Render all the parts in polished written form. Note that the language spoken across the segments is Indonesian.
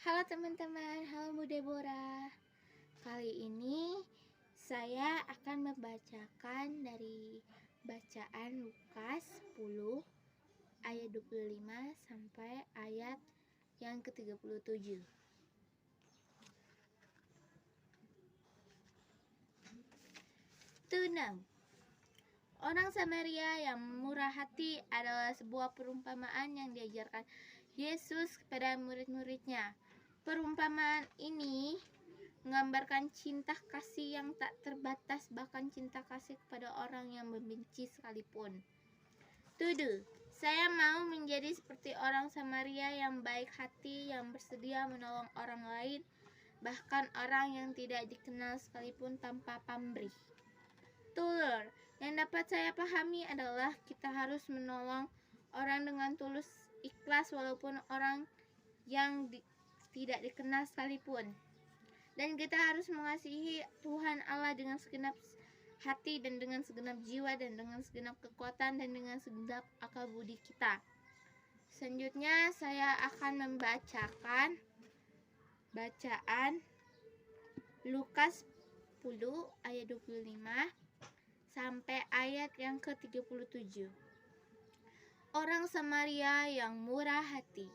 Halo teman-teman, halo Bu Deborah. Kali ini saya akan membacakan dari bacaan Lukas 10 ayat 25 sampai ayat yang ke-37. Tunang. Orang Samaria yang murah hati adalah sebuah perumpamaan yang diajarkan Yesus kepada murid-muridnya. Perumpamaan ini menggambarkan cinta kasih yang tak terbatas, bahkan cinta kasih kepada orang yang membenci sekalipun. Tuduh, saya mau menjadi seperti orang Samaria yang baik hati, yang bersedia menolong orang lain, bahkan orang yang tidak dikenal sekalipun tanpa pamrih. Tulur, yang dapat saya pahami adalah kita harus menolong orang dengan tulus ikhlas walaupun orang yang tidak dikenal sekalipun. Dan kita harus mengasihi Tuhan Allah dengan segenap hati dan dengan segenap jiwa dan dengan segenap kekuatan dan dengan segenap akal budi kita. Selanjutnya saya akan membacakan bacaan Lukas 10 ayat 25 sampai ayat yang ke-37. Orang Samaria yang murah hati.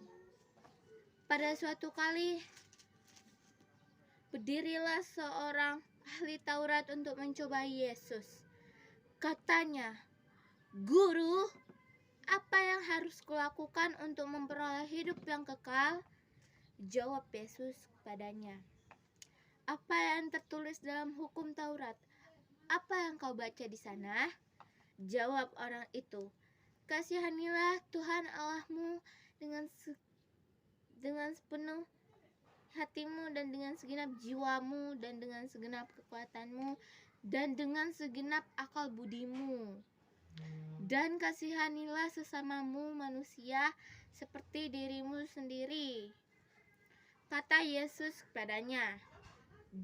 Pada suatu kali berdirilah seorang ahli Taurat untuk mencoba Yesus. Katanya, "Guru, apa yang harus kulakukan untuk memperoleh hidup yang kekal?" Jawab Yesus kepadanya, "Apa yang tertulis dalam hukum Taurat? Apa yang kau baca di sana?" Jawab orang itu, "Kasihanilah Tuhan Allahmu dengan sepenuh hatimu dan dengan segenap jiwamu dan dengan segenap kekuatanmu dan dengan segenap akal budimu. Dan kasihanilah sesamamu manusia seperti dirimu sendiri." Kata Yesus kepadanya,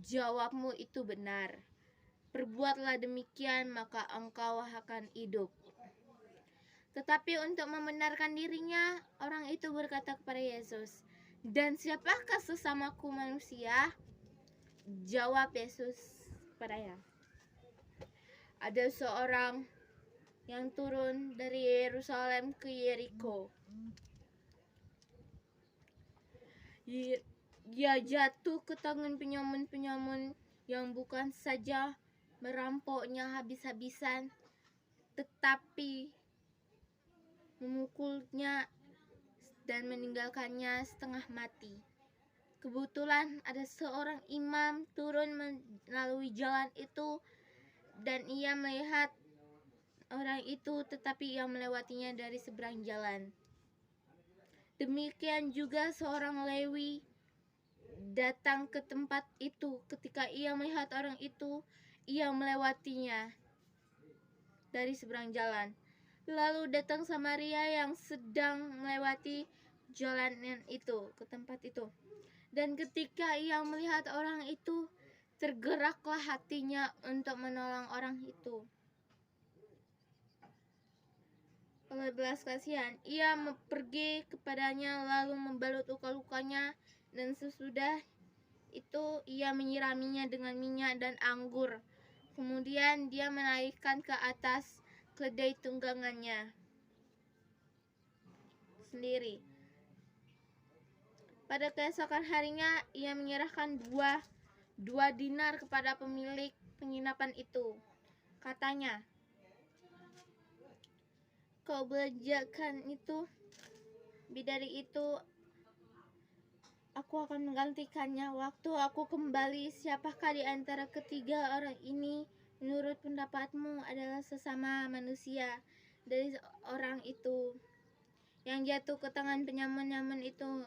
"Jawabmu itu benar. Perbuatlah demikian, maka engkau akan hidup." Tetapi untuk membenarkan dirinya, orang itu berkata kepada Yesus, "Dan siapakah sesamaku manusia?" Jawab Yesus kepadanya, "Ada seorang yang turun dari Yerusalem ke Yeriko. Dia jatuh ke tangan penyamun-penyamun yang bukan saja merampoknya habis-habisan, tetapi memukulnya dan meninggalkannya setengah mati. Kebetulan ada seorang imam turun melalui jalan itu dan ia melihat orang itu, tetapi ia melewatinya dari seberang jalan. Demikian juga seorang Lewi datang ke tempat itu. Ketika ia melihat orang itu, ia melewatinya dari seberang jalan. Lalu datang Samaria yang sedang melewati jalanan itu ke tempat itu. Dan ketika ia melihat orang itu, tergeraklah hatinya untuk menolong orang itu. Oleh belas kasihan, ia pergi kepadanya lalu membalut luka-lukanya, dan sesudah itu ia menyiraminya dengan minyak dan anggur. Kemudian dia menaikkan ke atas keledai tunggangannya sendiri. Pada keesokan harinya ia menyerahkan dua dinar kepada pemilik penginapan itu. Katanya, "Kau belanjakan itu, bidari itu, aku akan menggantikannya waktu aku kembali. Siapakah di antara ketiga orang ini menurut pendapatmu adalah sesama manusia dari orang itu yang jatuh ke tangan penyamun-nyamun itu?"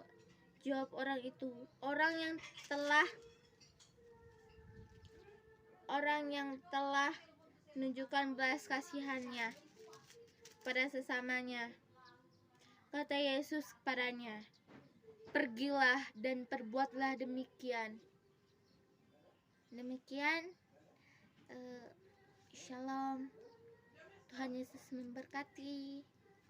Jawab orang itu, orang yang telah menunjukkan belas kasihannya pada sesamanya. Kata Yesus kepadanya, "Pergilah dan perbuatlah demikian." Demikian, Shalom. Tuhan Yesus memberkati.